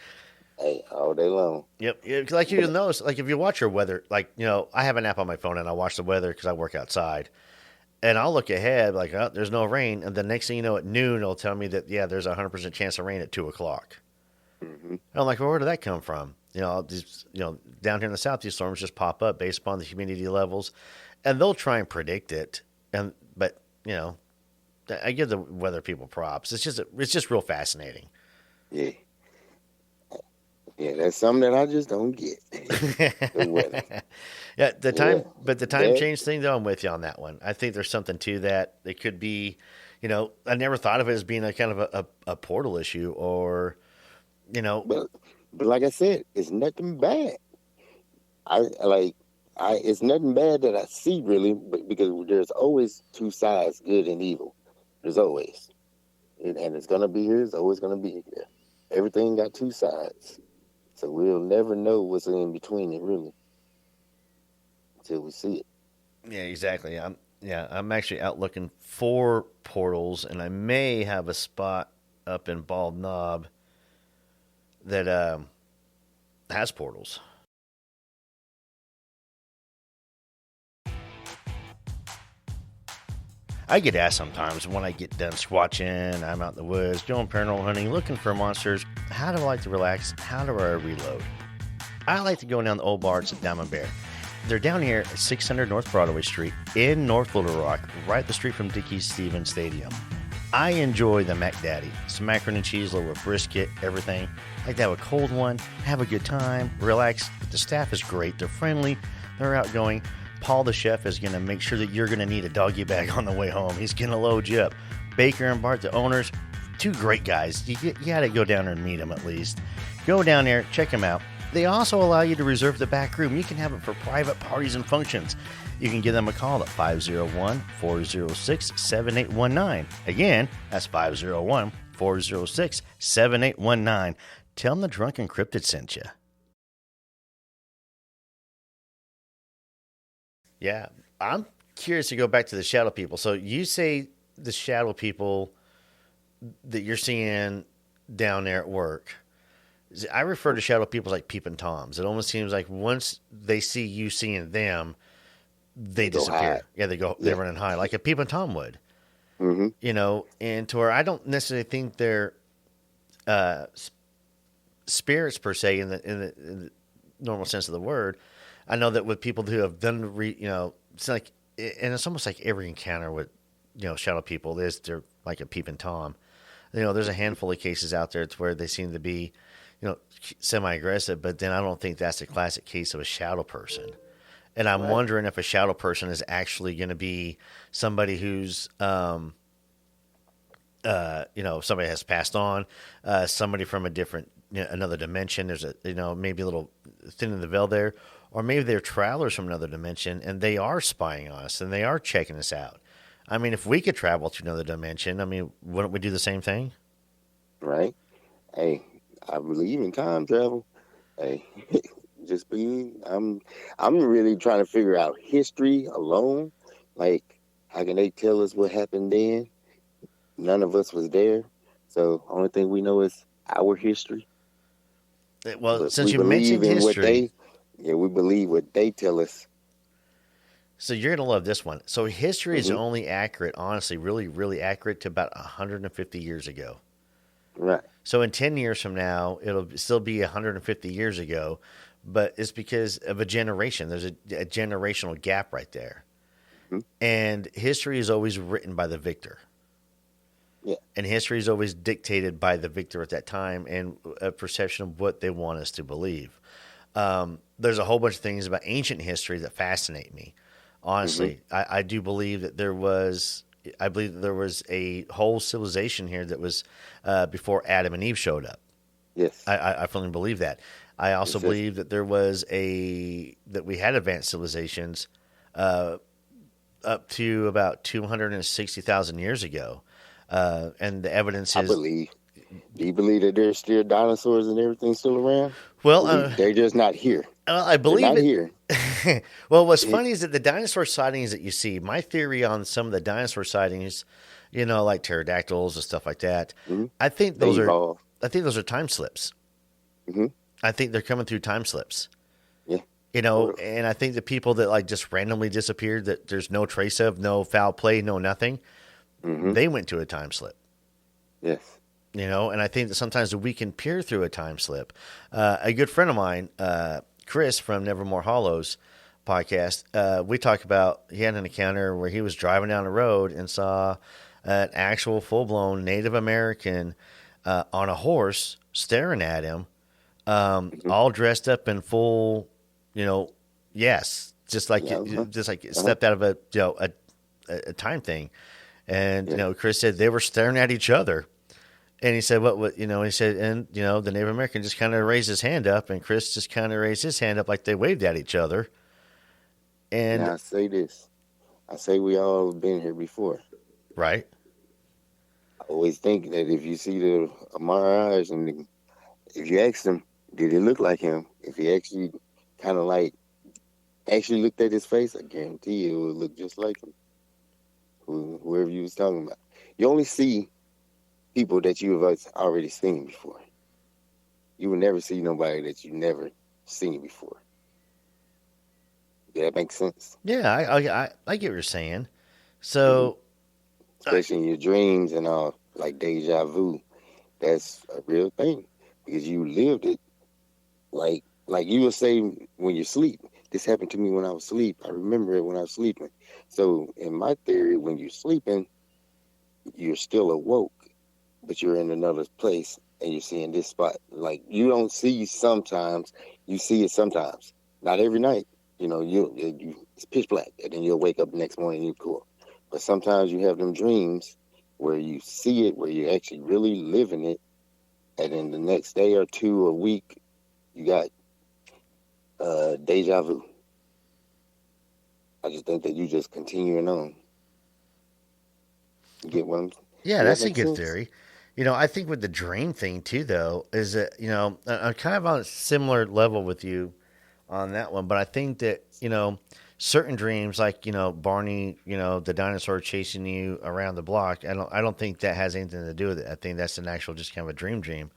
Speaker 5: Hey, all day long.
Speaker 1: Yep. Like you'll notice, like if you watch your weather, like, I have an app on my phone and I watch the weather because I work outside. And I'll look ahead like, oh, there's no rain. And the next thing you know, at noon, it'll tell me that, there's a 100% chance of rain at 2 o'clock. Mm-hmm. And I'm like, well, where did that come from? Down here in the South, these storms just pop up based upon the humidity levels. And they'll try and predict it. But I give the weather people props. It's just real fascinating.
Speaker 5: Yeah. Yeah, that's something that I just don't get. The weather.
Speaker 1: But the time change thing, though, I'm with you on that one. I think there's something to that. It could be, I never thought of it as being a kind of a portal issue or,
Speaker 5: But like I said, it's nothing bad. It's nothing bad that I see really, because there's always two sides, good and evil. There's always. And it's going to be here. It's always going to be here. Everything got two sides. So we'll never know what's in between it, really, until we see it.
Speaker 1: Yeah, exactly. I'm actually out looking for portals, and I may have a spot up in Bald Knob that has portals. I get asked sometimes when I get done squatching, I'm out in the woods, doing paranormal hunting, looking for monsters, how do I like to relax? How do I reload? I like to go down the Ol Barts at Diamond Bear. They're down here at 600 North Broadway Street in North Little Rock, right up the street from Dickey-Stevens Stadium. I enjoy the Mac Daddy, some macaroni and cheese, a little brisket, everything. I like to have a cold one, have a good time, relax. The staff is great. They're friendly. They're outgoing. Paul, the chef, is going to make sure that you're going to need a doggy bag on the way home. He's going to load you up. Baker and Bart, the owners, two great guys. You got to go down there and meet them at least. Go down there, check them out. They also allow you to reserve the back room. You can have it for private parties and functions. You can give them a call at 501-406-7819. Again, that's 501-406-7819. Tell them the Drunken Cryptid sent you. Yeah. I'm curious to go back to the shadow people. So you say the shadow people that you're seeing down there at work. I refer to shadow people as like peeping toms. It almost seems like once they see you seeing them, they
Speaker 5: Go hide.
Speaker 1: disappear. Yeah, they go. They
Speaker 5: Yeah.
Speaker 1: run and hide like a peeping tom would.
Speaker 5: Mm-hmm.
Speaker 1: And to where I don't necessarily think they're uh, spirits per se in the normal sense of the word. I know that with people who have done, it's like, and it's almost like every encounter with, shadow people is they're like a peeping tom. There's a handful of cases out there to where they seem to be, semi-aggressive, but then I don't think that's a classic case of a shadow person. And I'm wondering if a shadow person is actually going to be somebody who's, somebody has passed on, somebody from a different, another dimension. There's maybe a little thin in the veil there, or maybe they're travelers from another dimension and they are spying on us and they are checking us out. I mean, if we could travel to another dimension, I mean, wouldn't we do the same thing?
Speaker 5: Right. Hey, I believe in time travel. Hey, just believe. I'm really trying to figure out history alone. Like, how can they tell us what happened then? None of us was there, so only thing we know is our history.
Speaker 1: Well,
Speaker 5: But
Speaker 1: since
Speaker 5: we
Speaker 1: you
Speaker 5: believe
Speaker 1: mentioned
Speaker 5: in what
Speaker 1: history,
Speaker 5: we believe what they tell us.
Speaker 1: so you're going to love this one. So history is
Speaker 5: Hmm.
Speaker 1: only accurate, honestly, really, really accurate to about 150 years ago.
Speaker 5: Right.
Speaker 1: So in 10 years from now, it'll still be 150 years ago, but it's because of a generation. There's a generational gap right there.
Speaker 5: Hmm.
Speaker 1: And history is always written by the victor.
Speaker 5: Yeah.
Speaker 1: And history is always dictated by the victor at that time and a perception of what they want us to believe. There's a whole bunch of things about ancient history that fascinate me. Honestly, I do believe that I believe that there was a whole civilization here that was before Adam and Eve showed up.
Speaker 5: Yes.
Speaker 1: I firmly believe that. I also
Speaker 5: Yes, yes.
Speaker 1: believe that that we had advanced civilizations up to about 260,000 years ago. And the evidence
Speaker 5: I
Speaker 1: is,
Speaker 5: believe. Do you believe that there's still dinosaurs and everything still around?
Speaker 1: well,
Speaker 5: They're just not here.
Speaker 1: I
Speaker 5: They're
Speaker 1: believe
Speaker 5: not
Speaker 1: it.
Speaker 5: here.
Speaker 1: Well, what's funny is that the dinosaur sightings that you see, my theory on some of the dinosaur sightings, like pterodactyls and stuff like that,
Speaker 5: Mhm.
Speaker 1: I think
Speaker 5: They
Speaker 1: those are,
Speaker 5: evolve.
Speaker 1: I think those are time slips.
Speaker 5: Hmm.
Speaker 1: I think they're coming through time slips.
Speaker 5: Yeah. For real.
Speaker 1: And I think the people that like just randomly disappeared, that there's no trace of, no foul play, no nothing,
Speaker 5: Hmm.
Speaker 1: they went to a time slip.
Speaker 5: Yes.
Speaker 1: And I think that sometimes we can peer through a time slip. A good friend of mine, Chris from Nevermore Hollows podcast, we talked about he had an encounter where he was driving down the road and saw an actual full blown Native American on a horse staring at him,
Speaker 5: Hmm.
Speaker 1: all dressed up in full, yes, just like
Speaker 5: Yeah. Uh-huh.
Speaker 1: just like
Speaker 5: Uh-huh.
Speaker 1: stepped out of a time thing. And
Speaker 5: Yeah.
Speaker 1: Chris said they were staring at each other. And he said, what, he said, and, the Native American just kind of raised his hand up, and Chris just kind of raised his hand up like they waved at each other. And,
Speaker 5: Now I say this. I say we all have been here before.
Speaker 1: right?
Speaker 5: I always think that if you see the Amaraj and if you ask him, did it look like him? If he actually kind of like actually looked at his face, I guarantee you it would look just like him. Whoever you was talking about. You only see people that you have already seen before. You will never see nobody that you never seen before. Does that make sense?
Speaker 1: Yeah, I get what you're saying. So,
Speaker 5: Especially in your dreams and all, like deja vu. That's a real thing because you lived it. Like you will say when you sleep. This happened to me when I was asleep. I remember it when I was sleeping. So in my theory, when you're sleeping, you're still awoke, but you're in another place and you're seeing this spot. Like you don't see sometimes, you see it sometimes. Not every night. It's pitch black, and then you'll wake up the next morning and you're cool. But sometimes you have them dreams where you see it, where you're actually really living it, and then the next day or two, a week, you got deja vu. I just think that you just continuing on. You get what I'm saying?
Speaker 1: yeah,
Speaker 5: Does that
Speaker 1: that's a
Speaker 5: make
Speaker 1: good
Speaker 5: sense?
Speaker 1: theory. I think with the dream thing, too, though, is that, I'm kind of on a similar level with you on that one. But I think that, certain dreams, like Barney, the dinosaur chasing you around the block. I don't think that has anything to do with it. I think that's an actual just kind of a dream.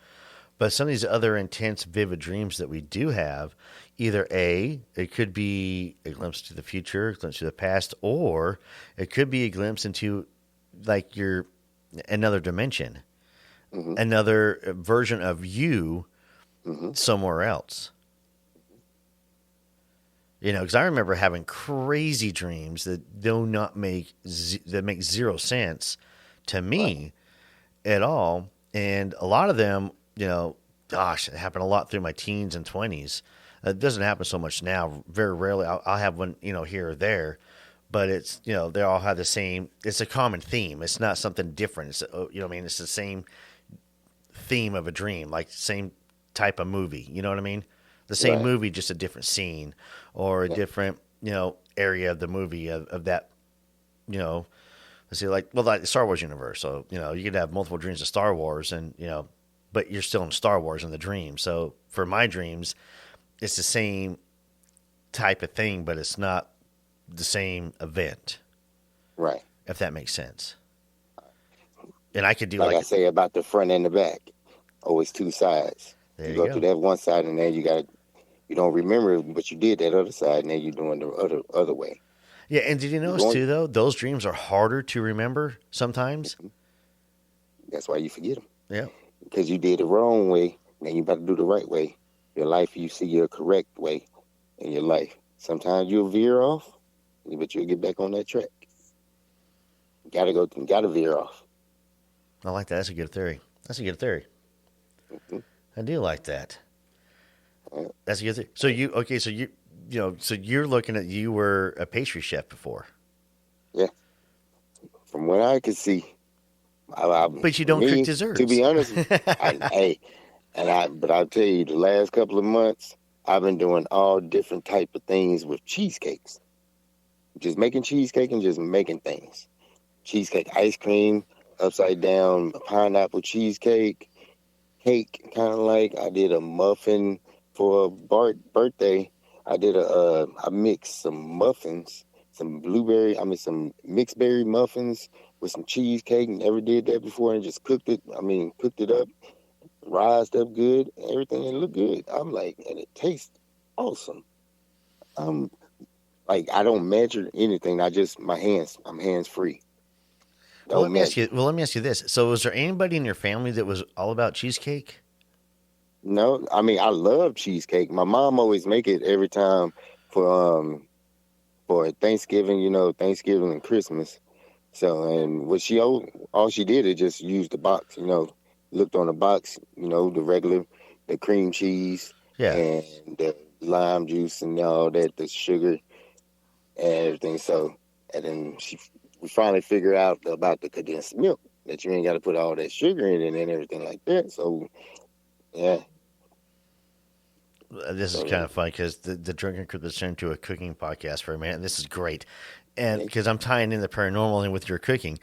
Speaker 1: But some of these other intense, vivid dreams that we do have, either it could be a glimpse to the future, a glimpse to the past, or it could be a glimpse into like your another dimension, another version of you somewhere else. Because I remember having crazy dreams that do not make that make zero sense to me at all, and a lot of them, gosh, it happened a lot through my teens and 20s. It doesn't happen so much now. Very rarely, I'll have one, here or there, but it's, they all have the same. It's a common theme. It's not something different. It's, what I mean, it's the same theme of a dream, like same type of movie. You know what I mean? The same movie, just a different scene or a different, area of the movie of that, let's see, like the Star Wars universe. So, you could have multiple dreams of Star Wars and, but you're still in Star Wars in the dream. So for my dreams, it's the same type of thing, but it's not the same event.
Speaker 5: Right.
Speaker 1: If that makes sense. And I could do
Speaker 5: like I say about the front and the back. Always two sides.
Speaker 1: There
Speaker 5: you go to that one side and then you don't remember, but you did that other side, and then you're doing the other way.
Speaker 1: Yeah, and did you notice too, though, those dreams are harder to remember sometimes?
Speaker 5: That's why you forget them.
Speaker 1: Yeah.
Speaker 5: Because you did the wrong way, then you about to do the right way. Your life, you see your correct way in your life. Sometimes you'll veer off, but you'll get back on that track. Gotta veer off.
Speaker 1: I like that. That's a good theory. I do like that. That's a good thing. So you're looking at, you were a pastry chef before.
Speaker 5: Yeah. From what I could see.
Speaker 1: But you don't cook desserts.
Speaker 5: To be honest, but I'll tell you, the last couple of months, I've been doing all different type of things with cheesecakes. Just making cheesecake and just making things. Cheesecake ice cream, upside down pineapple cheesecake, cake, kind of like. I did a muffin for a birthday. I mixed some muffins, some mixed berry muffins with some cheesecake. Never did that before, and just cooked it up, rised up good, everything, and looked good. I'm like, and it tastes awesome. I don't measure anything. I'm hands free.
Speaker 1: Well, let me ask you this. So was there anybody in your family that was all about cheesecake?
Speaker 5: No, I love cheesecake. My mom always make it every time for Thanksgiving, Thanksgiving and Christmas. So, and all she did is just use the box, looked on the box, the cream cheese, and the lime juice and all that, the sugar and everything. So, and then we finally figured out about the condensed milk, that you ain't got to put all that sugar in it and everything like that. So, yeah.
Speaker 1: This is kind of fun because the Drunken Crypt has turned into a cooking podcast for a minute. And this is great. And because I'm tying in the paranormal in with your cooking.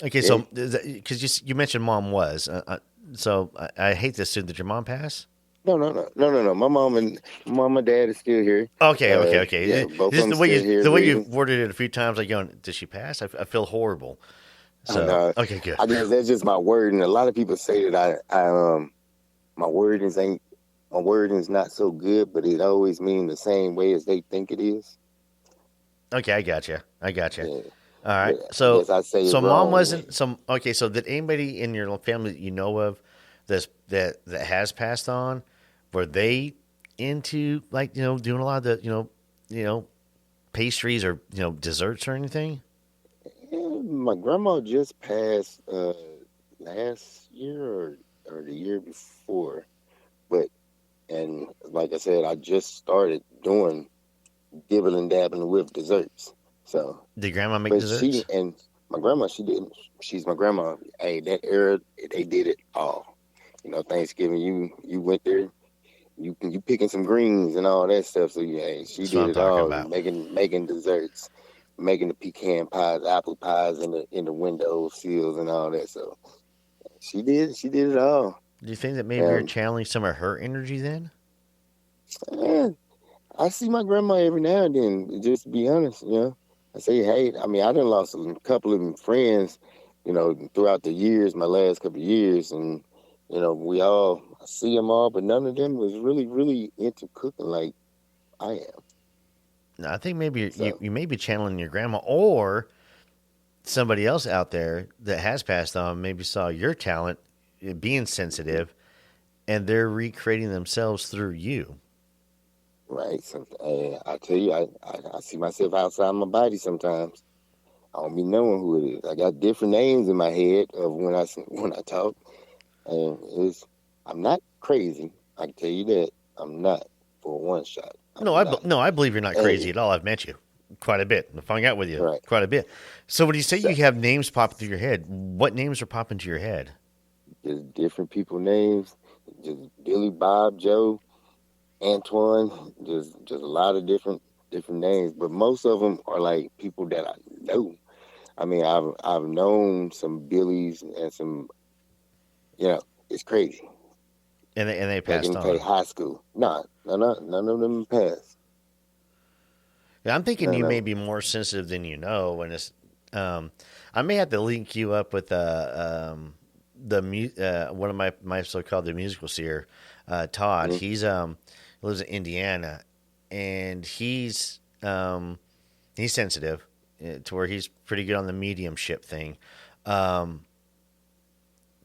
Speaker 1: Okay, so because you mentioned mom was. So I hate this. Did your mom pass?
Speaker 5: No. My mom and dad is still here.
Speaker 1: Okay.
Speaker 5: Yeah, both
Speaker 1: This
Speaker 5: of
Speaker 1: is
Speaker 5: them
Speaker 1: the way you've worded it a few times. Like, did she pass? I feel horrible. So okay, good.
Speaker 5: I guess that's just my word, and a lot of people say that my wording's not so good, but it always means the same way as they think it is.
Speaker 1: Okay, I got you.
Speaker 5: Yeah.
Speaker 1: All right. So mom wasn't some. Okay, so did anybody in your family that you know of that has passed on, were they into doing a lot of the pastries or desserts or anything?
Speaker 5: Yeah, my grandma just passed last year or the year before, and like I said, I just started doing dibble and dabbling with desserts. So
Speaker 1: did grandma make desserts?
Speaker 5: My grandma, she didn't. She's my grandma. Hey, that era, they did it all. Thanksgiving, you went there, you picking some greens and all that stuff. So she did it all. Making desserts, making the pecan pies, apple pies in the window sills and all that. So she did it all.
Speaker 1: Do you think that maybe you're channeling some of her energy then?
Speaker 5: I see my grandma every now and then. Just to be honest, I say, hey, I mean, I done lost a couple of friends, throughout the years, my last couple of years, and I see them all, but none of them was really, really into cooking like I am.
Speaker 1: Now, I think maybe
Speaker 5: So
Speaker 1: you may be channeling your grandma or somebody else out there that has passed on. Maybe saw your talent, being sensitive, and they're recreating themselves through you.
Speaker 5: right, so I tell you, I see myself outside my body sometimes. I don't be knowing who it is. I got different names in my head of when I talk, and I'm not crazy. I can tell you that I'm not for one shot.
Speaker 1: No,
Speaker 5: I'm not.
Speaker 1: I believe you're not crazy
Speaker 5: Hey,
Speaker 1: at all. I've met you quite a bit. I've hung out with you
Speaker 5: right.
Speaker 1: quite a bit. So when you say
Speaker 5: So
Speaker 1: you have names popping through your head, what names are popping to your head?
Speaker 5: just different people names, just Billy, Bob, Joe, Antoine, just a lot of different names, but most of them are like people that I know. I mean, I've known some Billies and some, it's crazy.
Speaker 1: And they
Speaker 5: Back
Speaker 1: passed
Speaker 5: in
Speaker 1: on.
Speaker 5: high school, none of them passed.
Speaker 1: Yeah, I'm thinking
Speaker 5: None
Speaker 1: you
Speaker 5: of
Speaker 1: may
Speaker 5: them.
Speaker 1: be more sensitive than you know, and I may have to link you up with one of my so-called the musical seer, Todd.
Speaker 5: Mm-hmm.
Speaker 1: Lives in Indiana, and he's sensitive to where he's pretty good on the mediumship thing, um,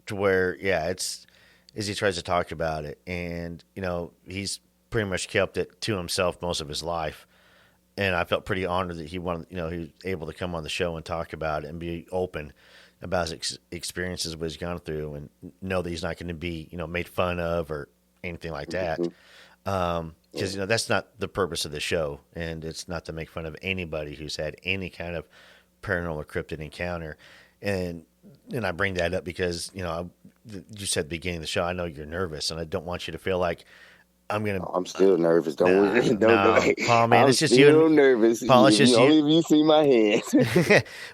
Speaker 1: to where it's as he tries to talk about it, and he's pretty much kept it to himself most of his life. And I felt pretty honored that he wanted, he was able to come on the show and talk about it and be open about his experiences, what he's gone through, and know that he's not going to be, made fun of or anything like that. Because
Speaker 5: Yeah.
Speaker 1: that's not the purpose of the show, and it's not to make fun of anybody who's had any kind of paranormal or cryptid encounter. And I bring that up because you said at the beginning of the show, I know you're nervous, and I don't want you to feel like I'm gonna.
Speaker 5: I'm still nervous. Don't worry.
Speaker 1: No, Paul, man,
Speaker 5: I'm
Speaker 1: it's just you
Speaker 5: still
Speaker 1: and
Speaker 5: nervous.
Speaker 1: Paul. It's just you.
Speaker 5: Only if you see my hands.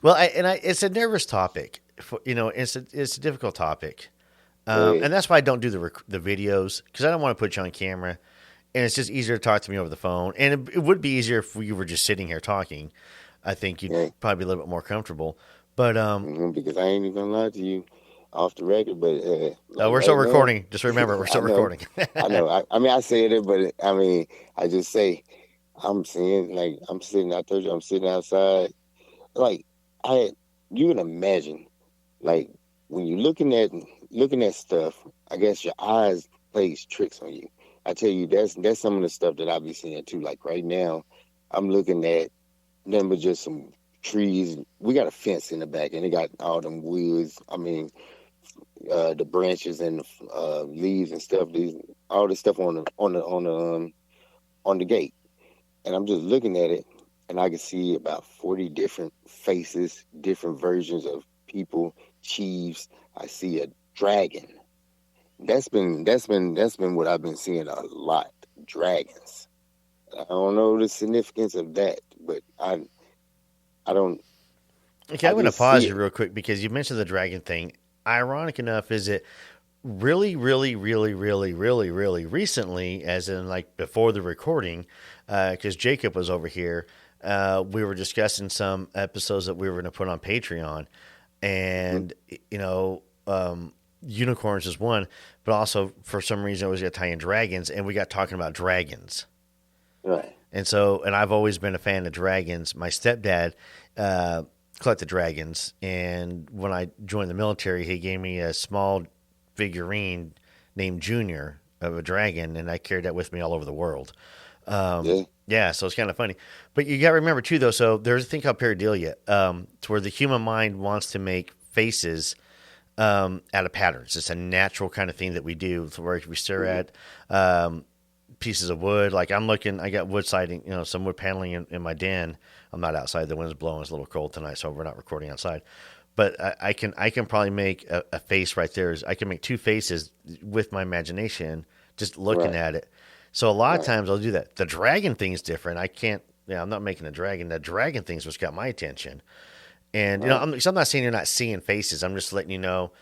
Speaker 1: Well, it's a nervous topic. It's a difficult topic,
Speaker 5: Hey,
Speaker 1: and that's why I don't do the videos because I don't want to put you on camera, and it's just easier to talk to me over the phone. And it would be easier if we were just sitting here talking. I think you'd
Speaker 5: hey.
Speaker 1: probably be a little bit more comfortable. But
Speaker 5: Because I ain't even gonna lie to you off the record, but like
Speaker 1: we're still
Speaker 5: right now,
Speaker 1: recording. Just remember, we're
Speaker 5: I
Speaker 1: still
Speaker 5: know,
Speaker 1: recording.
Speaker 5: I know. I mean, I said it, but I mean, I just say I'm seeing like I'm sitting. I told you I'm sitting outside. Like I, you can imagine, like when you're looking at stuff. I guess your eyes plays tricks on you. I tell you, that's some of the stuff that I be seeing too. Like right now, I'm looking at nothing but just some trees. We got a fence in the back, and it got all them woods. I mean, the branches and the leaves and stuff. All this stuff on the gate, and I'm just looking at it, and I can see about 40 different faces, different versions of people, chiefs. I see a dragon. That's been what I've been seeing a lot. Dragons. I don't know the significance of that, but I don't.
Speaker 1: Okay,
Speaker 5: I
Speaker 1: I'm going to
Speaker 5: just see
Speaker 1: pause you
Speaker 5: it.
Speaker 1: real quick because you mentioned the dragon thing. Ironic enough, is it really, really, really, really, really, really recently, as in like before the recording, because Jacob was over here, we were discussing some episodes that we were going to put on Patreon, and unicorns is one, but also for some reason it was going to tie in dragons, and we got talking about dragons.
Speaker 5: Right.
Speaker 1: And I've always been a fan of dragons. My stepdad collected dragons, and when I joined the military, he gave me a small figurine named Junior of a dragon, and I carried that with me all over the world.
Speaker 5: Yeah.
Speaker 1: Yeah, so it's kind of funny. But you got to remember, too, though, so there's a thing called pareidolia, to where the human mind wants to make faces out of patterns. It's a natural kind of thing that we do, to where we stare at pieces of wood. Like I got wood siding, some wood paneling in my den. I'm not outside. The wind's blowing. It's a little cold tonight, so we're not recording outside. But I can probably make a face right there. I can make two faces with my imagination, just looking
Speaker 5: Right.
Speaker 1: at it. So a lot of
Speaker 5: Right.
Speaker 1: times I'll do that. The dragon thing is different. I can't. I'm not making a dragon. The dragon thing's what's got my attention. And
Speaker 5: Right.
Speaker 1: I'm not saying you're not seeing faces. I'm just letting you know,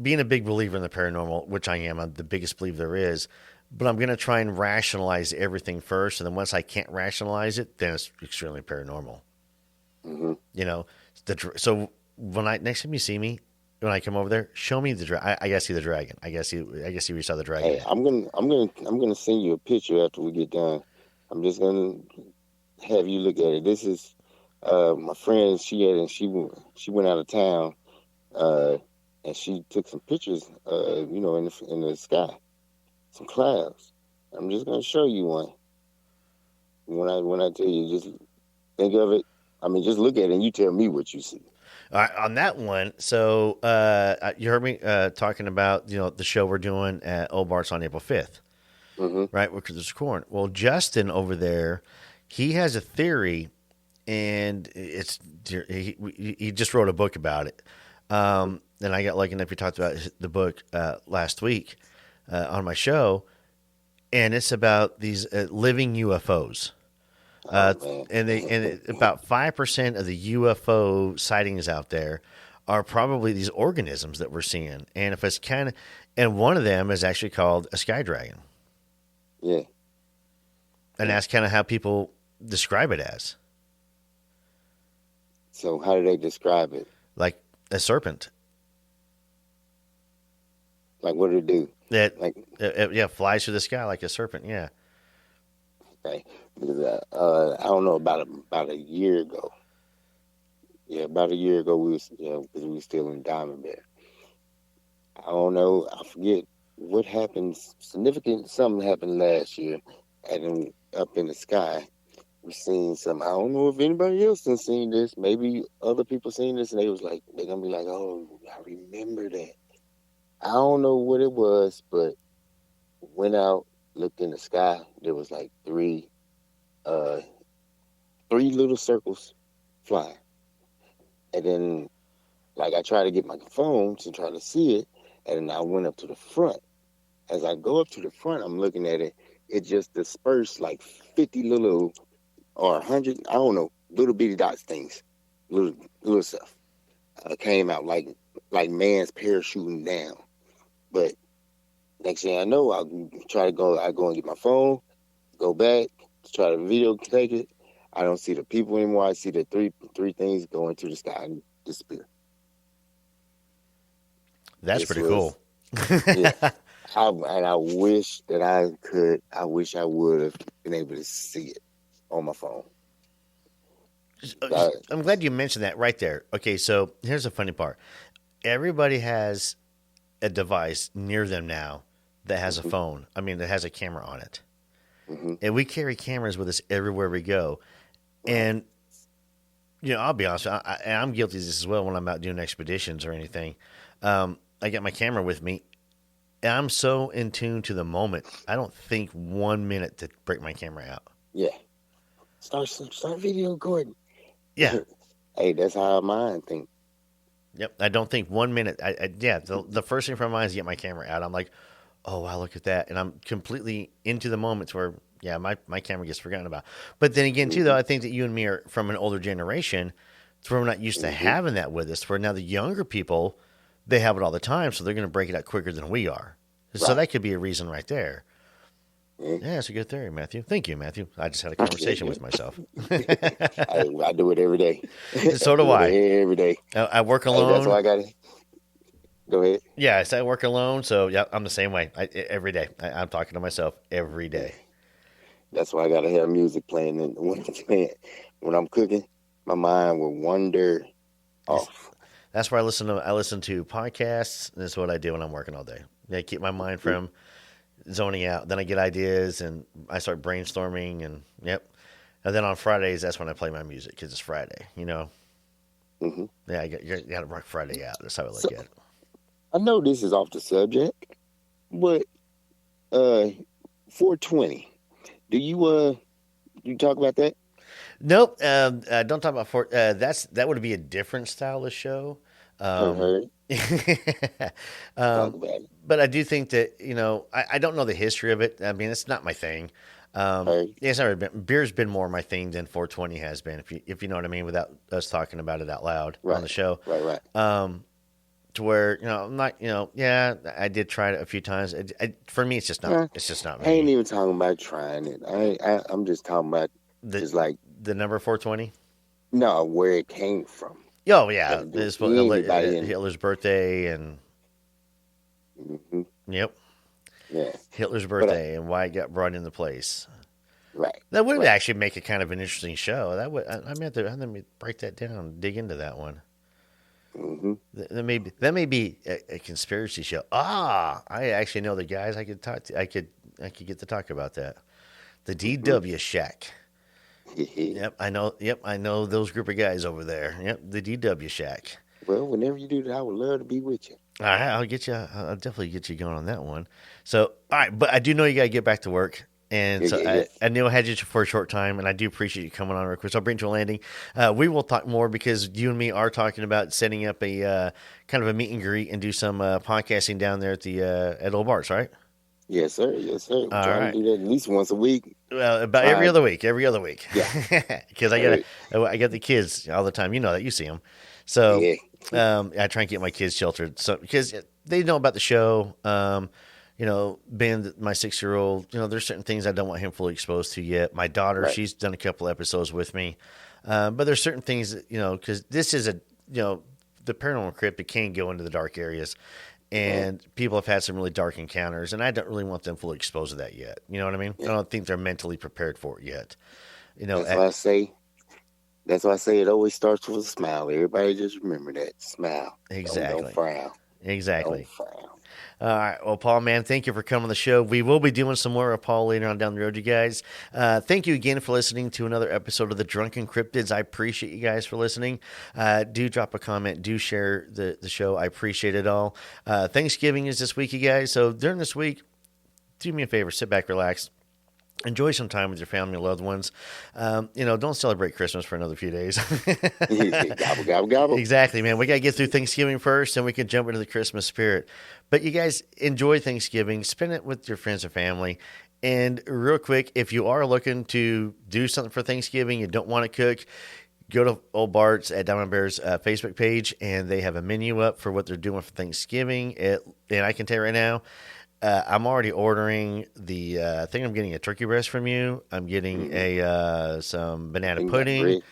Speaker 1: being a big believer in the paranormal, which I am. I'm the biggest believer there is. but I'm going to try and rationalize everything first. And then once I can't rationalize it, then it's extremely paranormal.
Speaker 5: Mm-hmm.
Speaker 1: You know, so when next time you see me, when I come over there, show me the dragon. I gotta see the dragon. I guess you saw the dragon.
Speaker 5: Hey, I'm gonna send you a picture after we get done. I'm just gonna have you look at it. This is my friend. She went out of town, and she took some pictures. In the sky, some clouds. I'm just gonna show you one. When I tell you, just think of it. I mean, just look at it and you tell me what you see.
Speaker 1: All right, on that one, so you heard me talking about the show we're doing at Ol Barts on April 5th, right? Because there's corn. Well, Justin over there, he has a theory, and he just wrote a book about it. And I got lucky enough to talk about the book last week on my show, and it's about these living UFOs. And about 5% of the UFO sightings out there are probably these organisms that we're seeing. And if it's and one of them is actually called a sky dragon.
Speaker 5: Yeah.
Speaker 1: And that's kind of how people describe it as.
Speaker 5: So how do they describe it?
Speaker 1: Like a serpent.
Speaker 5: Like what did it do?
Speaker 1: Flies through the sky like a serpent. Yeah.
Speaker 5: Okay. Because, I don't know, about a year ago. Yeah, about a year ago because we were still in Diamond Bear. I don't know. I forget what happened. Something happened last year, and up in the sky, we seen something. I don't know if anybody else has seen this. Maybe other people seen this, and they're gonna be like, "Oh, I remember that." I don't know what it was, but went out, looked in the sky. There was like three little circles flying. And then, like, I tried to get my phone to try to see it, and I went up to the front. As I go up to the front, I'm looking at it. It just dispersed like 50 little, or 100, I don't know, little bitty dots things, little stuff. Came out like man's parachuting down. But next thing I know, I go and get my phone, go back, try to video take it. I don't see the people anymore. I see the three things go into the sky and disappear.
Speaker 1: That's pretty cool.
Speaker 5: Yeah. I wish that I could. I wish I would have been able to see it on my phone.
Speaker 1: I'm glad you mentioned that right there. Okay, so here's the funny part. Everybody has a device near them now that has a phone. I mean, that has a camera on it. Mm-hmm. And we carry cameras with us everywhere we go. And, I'll be honest, I'm guilty of this as well when I'm out doing expeditions or anything. I got my camera with me, and I'm so in tune to the moment. I don't think 1 minute to break my camera out.
Speaker 5: Yeah. Start video recording.
Speaker 1: Yeah.
Speaker 5: Hey, that's how mine think.
Speaker 1: Yep. I don't think 1 minute. The first thing from my mind is to get my camera out. I'm like, oh, wow, look at that. And I'm completely into the moments where, my camera gets forgotten about. But then again, too, though, I think that you and me are from an older generation. So we're not used to having that with us. For now, the younger people, they have it all the time. So they're going to break it out quicker than we are. Right. So that could be a reason right there. Yeah, that's a good theory, Matthew. Thank you, Matthew. I just had a conversation with myself.
Speaker 5: I do it every day.
Speaker 1: So do I.
Speaker 5: Every day.
Speaker 1: I work alone.
Speaker 5: That's why I got it. Go ahead.
Speaker 1: Yeah, I work alone, so I'm the same way. Every day. I'm talking to myself every day.
Speaker 5: That's why I got to have music playing. And when I'm cooking, my mind will wander off.
Speaker 1: That's why I listen to podcasts. That's what I do when I'm working all day. I keep my mind from zoning out. Then I get ideas and I start brainstorming and And then on Fridays, that's when I play my music because it's Friday, Mm-hmm. Yeah, you got to rock Friday out. That's how I look at it.
Speaker 5: I know this is off the subject, but 420. Do you talk about that?
Speaker 1: Nope. Don't talk about that would be a different style of show. But I do think that, I don't know the history of it. I mean, it's not my thing. It's never been. Beer's been more my thing than 420 has been, if you know what I mean, without us talking about it out loud on the show.
Speaker 5: Right.
Speaker 1: to where I'm not. Yeah, I did try it a few times. For me, it's just not.
Speaker 5: Nah,
Speaker 1: It's just not
Speaker 5: I ain't
Speaker 1: me.
Speaker 5: even talking about trying it. I'm just talking about
Speaker 1: The
Speaker 5: just like
Speaker 1: the number 420.
Speaker 5: no where it came from.
Speaker 1: Oh yeah,
Speaker 5: Like,
Speaker 1: it's
Speaker 5: anybody in
Speaker 1: Hitler's birthday and
Speaker 5: hmm
Speaker 1: yep,
Speaker 5: yeah,
Speaker 1: Hitler's
Speaker 5: but
Speaker 1: birthday and why it got brought into place.
Speaker 5: right,
Speaker 1: That would
Speaker 5: right.
Speaker 1: actually make it kind of an interesting show. That would I may have to let me break that down, dig into that one.
Speaker 5: hmm
Speaker 1: That may be a conspiracy show. Ah, I actually know the guys. I could talk to. I could get to talk about that. The
Speaker 5: hmm
Speaker 1: DW Shack. Yep, I know. Yep, I know those group of guys over there. Yep, the DW Shack.
Speaker 5: Well, whenever you do that, I would love to be with you.
Speaker 1: All right, I'll get you. I'll definitely get you going on that one. So, all right, but I do know you got to get back to work, and
Speaker 5: Yeah,
Speaker 1: so
Speaker 5: yeah, yeah.
Speaker 1: I knew I had you for a short time, and I do appreciate you coming on real quick. So I'll bring you to a landing. We will talk more because you and me are talking about setting up a kind of a meet and greet and do some podcasting down there at Ol Barts, right?
Speaker 5: Yes, sir. Yes, sir. I'm
Speaker 1: All
Speaker 5: trying
Speaker 1: right.
Speaker 5: to do that at least once a week.
Speaker 1: Well, about every
Speaker 5: Try.
Speaker 1: other week. Every other week.
Speaker 5: Yeah.
Speaker 1: Because I got the kids all the time. You know that. You see them. So
Speaker 5: Yeah.
Speaker 1: I try and get my kids sheltered. So because they know about the show. Being my 6-year-old, there's certain things I don't want him fully exposed to yet. My daughter,
Speaker 5: Right.
Speaker 1: she's done a couple episodes with me. But there's certain things that, because this is the paranormal crypt, it can go into the dark areas. And people have had some really dark encounters, and I don't really want them fully exposed to that yet. You know what I mean? I don't think they're mentally prepared for it yet.
Speaker 5: That's why I say. That's why I say it always starts with a smile. Everybody just remember that smile.
Speaker 1: Exactly.
Speaker 5: Don't frown.
Speaker 1: Exactly.
Speaker 5: Don't frown.
Speaker 1: All right. Well, Paul, man, thank you for coming on the show. We will be doing some more of Paul later on down the road, you guys. Thank you again for listening to another episode of the Drunken Cryptids. I appreciate you guys for listening. Do drop a comment. Do share the show. I appreciate it all. Thanksgiving is this week, you guys. So during this week, do me a favor. Sit back, relax. Enjoy some time with your family and loved ones. Don't celebrate Christmas for another few days.
Speaker 5: Gobble, gobble, gobble.
Speaker 1: Exactly, man. We got to get through Thanksgiving first, and we can jump into the Christmas spirit. But you guys enjoy Thanksgiving. Spend it with your friends and family. And real quick, if you are looking to do something for Thanksgiving, you don't want to cook, go to Ol Barts at Diamond Bear's Facebook page, and they have a menu up for what they're doing for Thanksgiving. And I can tell you right now, I'm already ordering I think I'm getting a turkey breast from you. I'm getting some banana pudding.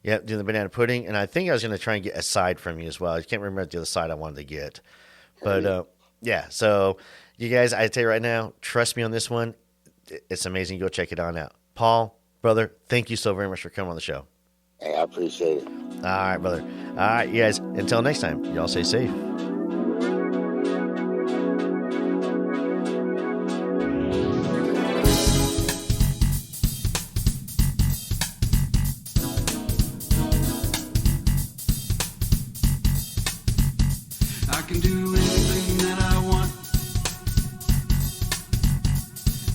Speaker 1: Yeah, doing the banana pudding. And I think I was going to try and get a side from you as well. I can't remember the other side I wanted to get. But, yeah, so you guys, I tell you right now, trust me on this one. It's amazing. Go check it on out. Paul, brother, thank you so very much for coming on the show.
Speaker 5: Hey, I appreciate it.
Speaker 1: All right, brother. All right, you guys, until next time, y'all stay safe.
Speaker 6: I can do anything that I want.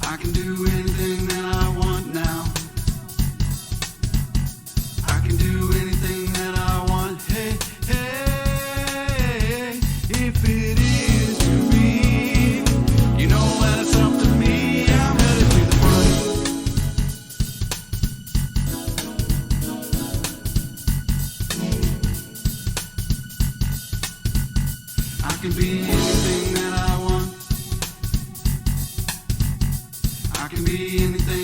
Speaker 6: I can do anything that I want now. I can do anything that I want. Hey, hey, if it is to be, you know that it's up to me. I'm headed to the party. I can be anything that I want. I can be anything